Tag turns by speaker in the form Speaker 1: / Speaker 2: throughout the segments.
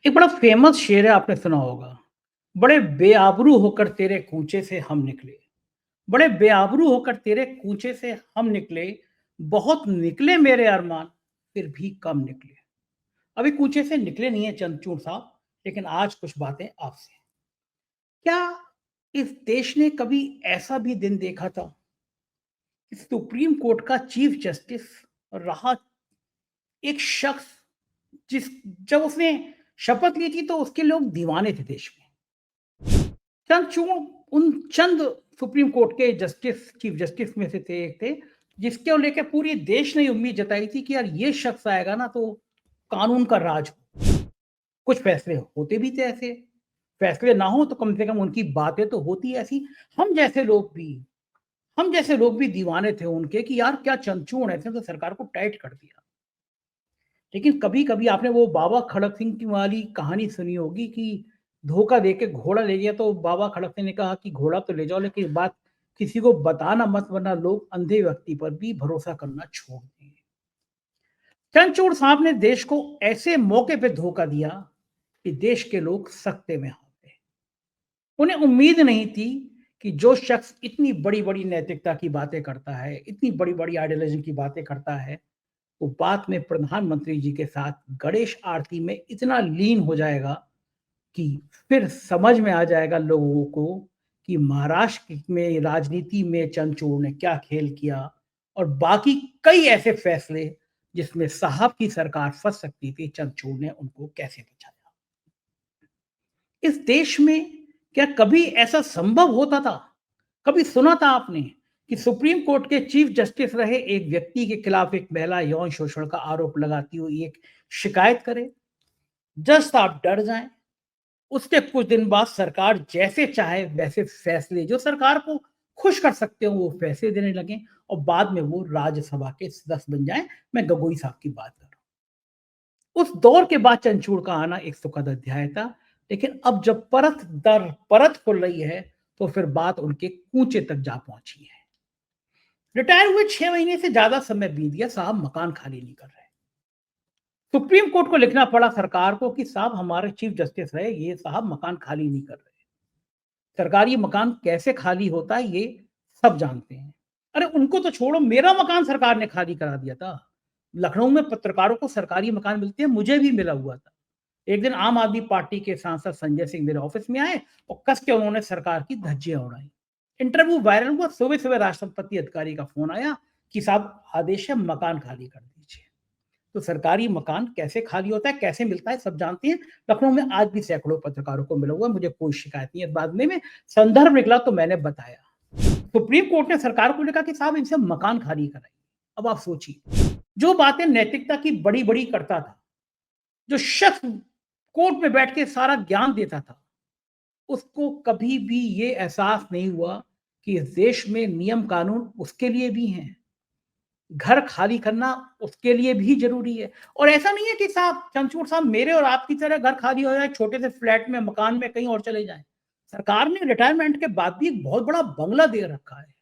Speaker 1: एक बड़ा फेमस शेर है, आपने सुना होगा। बड़े बेआबरू होकर तेरे कूचे से हम निकले। बड़े बेआबरू होकर तेरे कूचे से हम निकले। बहुत निकले मेरे अरमान, फिर भी कम निकले। अभी कूचे से निकले नहीं है चंद्रचूड़ साहब, लेकिन आज कुछ बातें आपसे। क्या इस देश ने कभी ऐसा भी दिन देखा था कि सुप्रीम कोर्ट का चीफ जस्टिस रहा एक शख्स, जिस जब उसने शपथ ली थी तो उसके लोग दीवाने थे देश में। चंद्रचूड़ उन चंद सुप्रीम कोर्ट के जस्टिस, चीफ जस्टिस में से थे, एक थे जिसके लेके पूरी देश ने उम्मीद जताई थी कि यार ये शख्स आएगा ना तो कानून का राज हो। कुछ फैसले होते भी थे ऐसे, फैसले ना हो तो कम से कम उनकी बातें तो होती ऐसी। हम जैसे लोग भी हम जैसे लोग भी दीवाने थे उनके कि यार क्या चंद्रचूड़ ऐसे तो सरकार को टाइट कर दिया। लेकिन कभी-कभी आपने वो बाबा खड़क सिंह की वाली कहानी सुनी होगी कि धोखा देके घोड़ा ले गया, तो बाबा खड़क सिंह ने कहा कि घोड़ा तो ले जाओ लेकिन बात किसी को बताना मत, वरना लोग अंधे व्यक्ति पर भी भरोसा करना छोड़ देंगे। चंद्रचूड़ साहब ने देश को ऐसे मौके पे धोखा दिया कि देश के लोग सकते में हार गए। उन्हें उम्मीद नहीं थी कि जो शख्स इतनी बड़ी-बड़ी नैतिकता की बातें करता है, इतनी बड़ी-बड़ी आइडियोलॉजी की बातें करता है, वो बाद में प्रधानमंत्री जी के साथ गणेश आरती में इतना लीन हो जाएगा कि फिर समझ में आ जाएगा लोगों को कि महाराष्ट्र में राजनीति में चंद्रचूड़ ने क्या खेल किया, और बाकी कई ऐसे फैसले जिसमें साहब की सरकार फंस सकती थी, चंद्रचूड़ ने उनको कैसे बचाया। इस देश में क्या कभी ऐसा संभव होता था? कभी सुना था आपने कि सुप्रीम कोर्ट के चीफ जस्टिस रहे एक व्यक्ति के खिलाफ एक महिला यौन शोषण का आरोप लगाती हुई एक शिकायत करे? जज साहब डर जाएं, उसके कुछ दिन बाद सरकार जैसे चाहे वैसे फैसले जो सरकार को खुश कर सकते हो वो फैसले देने लगे, और बाद में वो राज्यसभा के सदस्य बन जाएं। मैं गगोई साहब की बात कर रहा हूं। उस दौर के बाद चंद्रचूड़ का आना एक सुखद अध्याय था, लेकिन अब जब परत दर परत खुल रही है तो फिर बात उनके कूचे तक जा पहुंची है। रिटायर हुए 6 महीने से ज्यादा समय बीत गया, साहब मकान खाली नहीं कर रहे। सुप्रीम कोर्ट को लिखना पड़ा सरकार को कि साहब हमारे चीफ जस्टिस रहे, ये साहब मकान खाली नहीं कर रहे। सरकारी मकान कैसे खाली होता है ये सब जानते हैं। अरे उनको तो छोड़ो, मेरा मकान सरकार ने खाली करा दिया था। लखनऊ में पत्रकारों को सरकारी मकान मिलते हैं, मुझे भी मिला हुआ था। एक दिन आम आदमी पार्टी के सांसद संजय सिंह मेरे ऑफिस में आए और कस के उन्होंने सरकार की धज्जियां उड़ाई। इंटरव्यू वायरल हुआ, सुबह सुबह राष्ट्रपति अधिकारी का फोन आया कि साहब आदेश है, मकान खाली कर दीजिए। तो सरकारी मकान कैसे खाली होता है, कैसे मिलता है, सब जानते हैं। लखनऊ में आज भी सैकड़ों पत्रकारों को मिला हुआ है, मुझे कोई शिकायत नहीं है। बाद में संदर्भ निकला तो मैंने बताया। सुप्रीम कोर्ट ने सरकार को लिखा कि साहब इनसे मकान खाली कराइए। अब आप सोचिए, जो बातें नैतिकता की बड़ी बड़ी करता था, जो शख्स कोर्ट में बैठ के सारा ज्ञान देता था, उसको कभी भी ये एहसास नहीं हुआ कि इस देश में नियम कानून उसके लिए भी हैं, घर खाली करना उसके लिए भी ज़रूरी है। और ऐसा नहीं है कि साहब चंद्रचूड़ साहब मेरे और आपकी तरह घर खाली हो जाए, छोटे से फ्लैट में, मकान में कहीं और चले जाएँ। सरकार ने रिटायरमेंट के बाद भी एक बहुत बड़ा बंगला दे रखा है।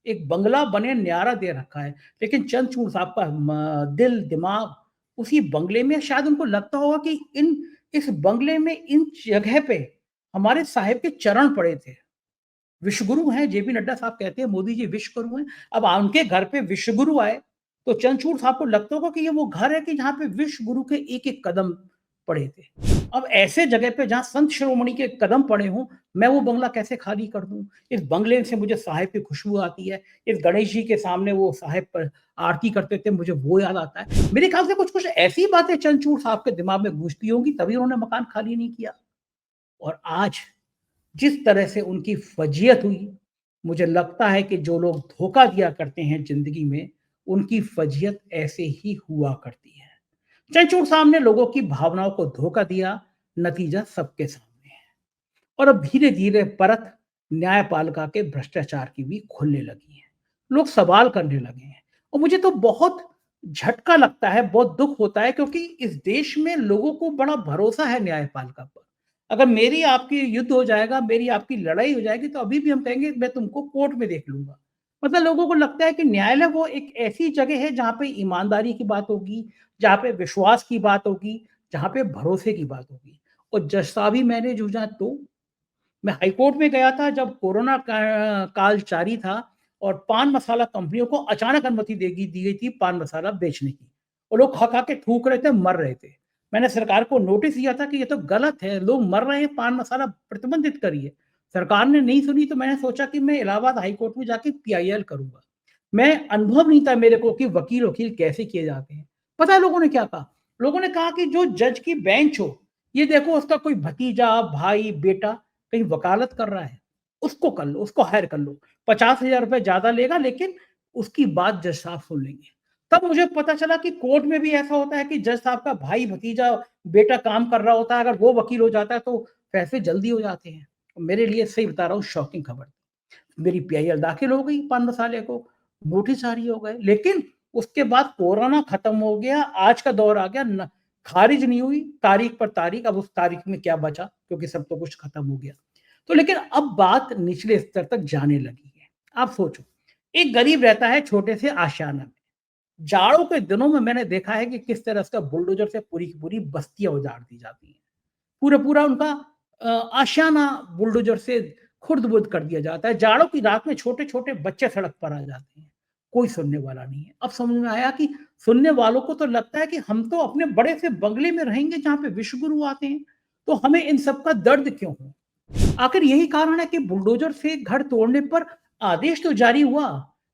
Speaker 1: एक बंगला बने न्यारा दे रखा है। लेकिन चंद्रचूड़ साहब का दिल, दिमाग उसी बंगले में। शायद उनको लगता होगा कि इन इस बंगले में, इन जगह पे हमारे साहिब के चरण पड़े थे। विश्वगुरु हैं, जेपी नड्डा साहब कहते हैं मोदी जी विश्वगुरु हैं। अब उनके घर पे विश्वगुरु आए तो चंद्रचूड़ साहब को लगता होगा कि ये वो घर है कि जहाँ पे विश्वगुरु के एक-एक कदम पड़े थे। अब ऐसे जगह पे जहाँ संत शिरोमणि के कदम पड़े हों, मैं वो बंगला कैसे खाली कर दूँ? इस बंगले से मुझे साहिब की खुशबू आती है। इस गणेश जी के सामने वो साहिब पर आरती करते थे, मुझे वो याद आता है। मेरे ख्याल से कुछ-कुछ ऐसी बातें चंद्रचूड़ साहब के दिमाग में गूँजती होंगी, तभी उन्होंने मकान खाली नहीं किया। और आज जिस तरह से उनकी फजीयत हुई, मुझे लगता है कि जो लोग धोखा दिया करते हैं ज़िंदगी में, उनकी फजीयत ऐसे ही हुआ करती है। चंद्रचूड़ साहब ने लोगों की भावनाओं को धोखा दिया, नतीजा सबके सामने है। और अब धीरे-धीरे परत न्यायपालिका के भ्रष्टाचार की भी खुलने लगी है। लोग सवाल करने लगे हैं और मुझे तो बहुत झटका लगता है, बहुत दुःख होता है, क्योंकि इस देश में लोगों को बड़ा भरोसा है न्यायपालिका पर। अगर मेरी आपकी युद्ध हो जाएगा, मेरी आपकी लड़ाई हो जाएगी तो अभी भी हम कहेंगे मैं तुमको कोर्ट में देख लूँगा। मतलब लोगों को लगता है कि न्यायालय वो एक ऐसी जगह है जहाँ पे ईमानदारी की बात होगी, जहाँ पे विश्वास की बात होगी, जहाँ पे भरोसे की बात होगी। और जज साहब ही मैंने जूझा तो। मैं हाई कोर्ट में गया था जब कोरोना का काल जारी था और पान मसाला कंपनियों को अचानक अनुमति देगी दी गई थी पान मसाला बेचने की। और लोग खा-खा के थूक रहे थे, मर रहे थे। मैंने सरकार को नोटिस दिया था कि ये तो गलत है, लोग मर रहे हैं, पान मसाला प्रतिबंधित करिए। सरकार ने नहीं सुनी तो मैंने सोचा कि मैं इलाहाबाद हाई कोर्ट में जाके पीआईएल करूँगा। मैं अनुभव नहीं था मेरे को कि वकील-वकील कैसे किए जाते हैं। पता है लोगों ने क्या कहा? लोगों ने कहा कि जो जज की बेंच हो, ये देखो उसका कोई भतीजा, भाई, बेटा कहीं वकालत कर रहा है, उसको कर लो, उसको हायर कर लो। 50,000 रुपए ज़्यादा लेगा लेकिन उसकी बात जज साहब सुन लेंगे। तब मुझे पता चला कि कोर्ट में भी ऐसा होता है कि जज साहब का भाई, भतीजा, बेटा काम कर रहा होता है, अगर वो वकील हो जाता है तो फैसले जल्दी हो जाते हैं। मेरे लिए सही बता रहा हूँ शॉकिंग खबर। मेरी पीआईएल दाखिल हो गई पान मसाले को, नोटिस जारी हो गए, लेकिन उसके बाद कोरोना खत्म हो गया, आज का दौर आ गया न खारिज नहीं हुई, तारीख पर तारीख, अब उस तारीख में क्या बचा क्योंकि सब तो कुछ खत्म हो गया। तो लेकिन अब बात निचले स्तर तक जाने लगी है। आप सोचो, एक गरीब रहता है छोटे से आशियाना में, जाड़ों के दिनों में मैंने देखा है कि किस तरह उसका बुलडोज़र से पूरी की पूरी बस्तियाँ उजाड़ दी जाती हैं। पूरा-पूरा उनका आशियाना बुलडोज़र से खुर्द-बुर्द कर दिया जाता है। जाड़ों की रात में छोटे-छोटे बच्चे सड़क पर आ जाते हैं। कोई सुनने वाला नहीं है। अब समझ में आया कि सुनने वालों को तो लगता है कि हम तो अपने बड़े से बंगले में रहेंगे जहाँ पे विश्वगुरु आते हैं, तो हमें इन सब का दर्द क्यों हो? आखिर यही कारण है कि बुलडोज़र से घर तोड़ने पर आदेश तो जारी हुआ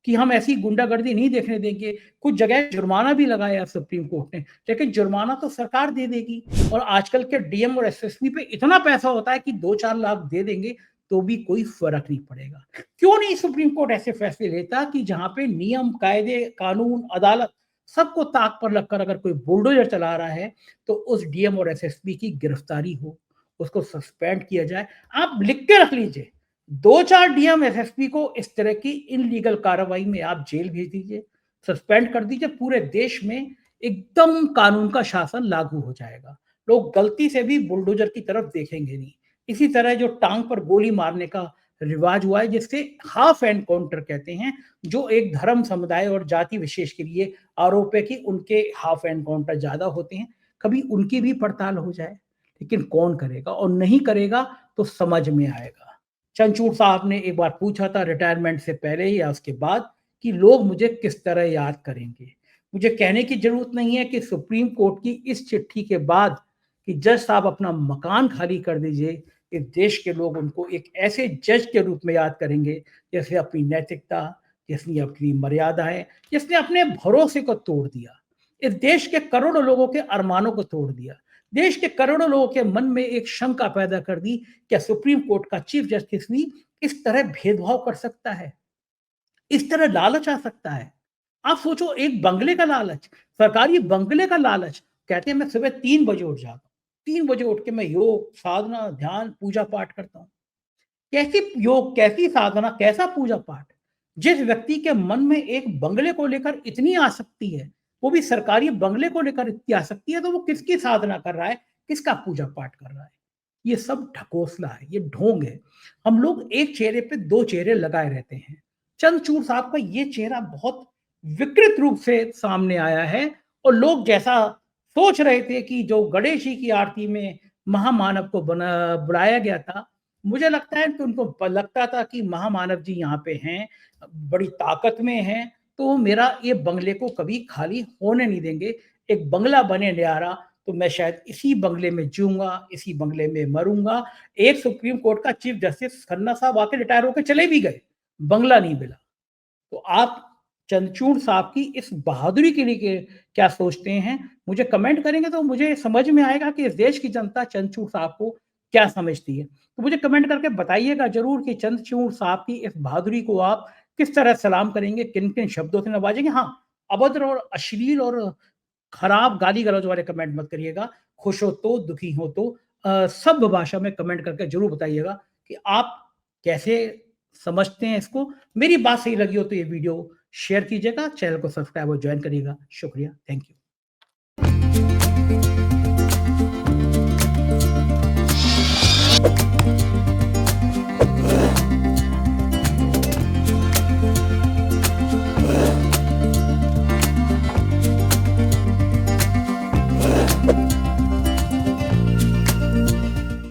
Speaker 1: कि हम ऐसी गुंडागर्दी नहीं देखने देंगे। कुछ जगह जुर्माना भी लगाया सुप्रीम कोर्ट ने, लेकिन जुर्माना तो सरकार दे देगी और आजकल के डीएम और एसएसपी पे इतना पैसा होता है कि 2-4 लाख दे देंगे, तो भी कोई फ़र्क नहीं पड़ेगा। क्यों नहीं सुप्रीम कोर्ट ऐसे फैसले लेता कि जहाँ पे नियम, कायदे, कानून, अदालत सबको ताक पर लगकर अगर कोई बुलडोज़र चला रहा है, तो उस डीएम और एसएसपी की गिरफ्तारी हो, उसको सस्पेंड किया जाए। आप लिख के रख लीजिए, 2-4 डीएम एसएसपी को इस तरह की इल्लीगल कार्रवाई में आप जेल भेज दीजिए, सस्पेंड कर दीजिए, पूरे देश में एकदम कानून का शासन लागू हो जाएगा। लोग गलती से भी बुलडोज़र की तरफ देखेंगे नहीं। इसी तरह जो टाँग पर गोली मारने का रिवाज हुआ है जिसे हाफ एनकाउंटर कहते हैं, जो एक धर्म, समुदाय और जाति विशेष के लिए आरोप है कि उनके हाफ एनकाउंटर ज़्यादा होते हैं, कभी उनकी भी पड़ताल हो जाए। लेकिन कौन करेगा और नहीं करेगा तो समझ में आएगा। चंद्रचूड़ साहब ने एक बार पूछा था रिटायरमेंट से पहले या उसके बाद कि लोग मुझे किस तरह याद करेंगे। मुझे कहने की ज़रूरत नहीं है कि सुप्रीम कोर्ट की इस चिट्ठी के बाद कि जज साहब अपना मकान खाली कर दीजिए, इस देश के लोग उनको एक ऐसे जज के रूप में याद करेंगे, जिसने अपनी नैतिकता, जिसने अपनी मर्यादाएँ, जिसने अपने भरोसे को तोड़ दिया। इस देश के करोड़ों लोगों के अरमानों को तोड़ दिया। देश के करोड़ों लोगों के मन में एक शंका पैदा कर दी, क्या सुप्रीम कोर्ट का चीफ जस्टिस भी इस तरह भेदभाव कर सकता है? इस तरह लालच आ सकता है? आप सोचो एक बंगले का लालच, सरकारी बंगले का लालच। कहते हैं मैं सुबह 3 बजे उठ जाता हूँ। 3 बजे उठ के मैं योग, साधना, ध्यान, पूजा-पाठ करता हूँ। कैसी योग, कैसी साधना, कैसा पूजा-पाठ? जिस व्यक्ति के मन में एक बंगले को लेकर इतनी आसक्ति है, वो भी सरकारी बंगले को लेकर इतनी आसक्ति है, तो वो किसकी साधना कर रहा है, किसका पूजा-पाट कर रहा है? ये सब ढकोसला है, ये ढोंग है। हम लोग एक चेहरे पे 2 चेहरे लगाए रहते हैं। चंद्रचूड़ साहब का ये चेहरा बहुत विकृत रूप से सामने आया है और लोग जैसा सोच रहे थे कि जो गणेश जी की आरती में महामानव को बुलाया गया था, मुझे लगता है कि उनको लगता था कि महामानव जी यहाँ पे हैं, बड़ी ताकत में हैं, तो मेरा ये बंगले को कभी खाली होने नहीं देंगे। एक बंगला बने न्यारा, तो मैं शायद इसी बंगले में जीऊँगा, इसी बंगले में मरूँगा। एक सुप्रीम कोर्ट का चीफ जस्टिस खन्ना साहब आके रिटायर होके चले भी गए, बंगला नहीं मिला। तो आप चंद्रचूड़ साहब की इस बहादुरी के लिए क्या सोचते हैं? मुझे कमेंट करेंगे तो मुझे समझ में आएगा कि इस देश की जनता चंद्रचूड़ साहब को क्या समझती है। तो मुझे कमेंट करके बताइएगा ज़रूर कि चंद्रचूड़ साहब की इस बहादुरी को आप किस तरह सलाम करेंगे, किन-किन शब्दों से नवाजेंगे? हाँ, अभद्र और अश्लील और खराब गाली-गलौज वाले कमेंट मत करिएगा। खुश हो तो, दुखी हो तो सभ्य भाषा में कमेंट करके ज़रूर बताइएगा कि आप कैसे समझते हैं इसको। मेरी बात सही लगी हो तो ये वीडियो शेयर कीजिएगा, चैनल को सब्सक्राइब और जॉइन करिएगा। शुक्रिया, थैंक यू।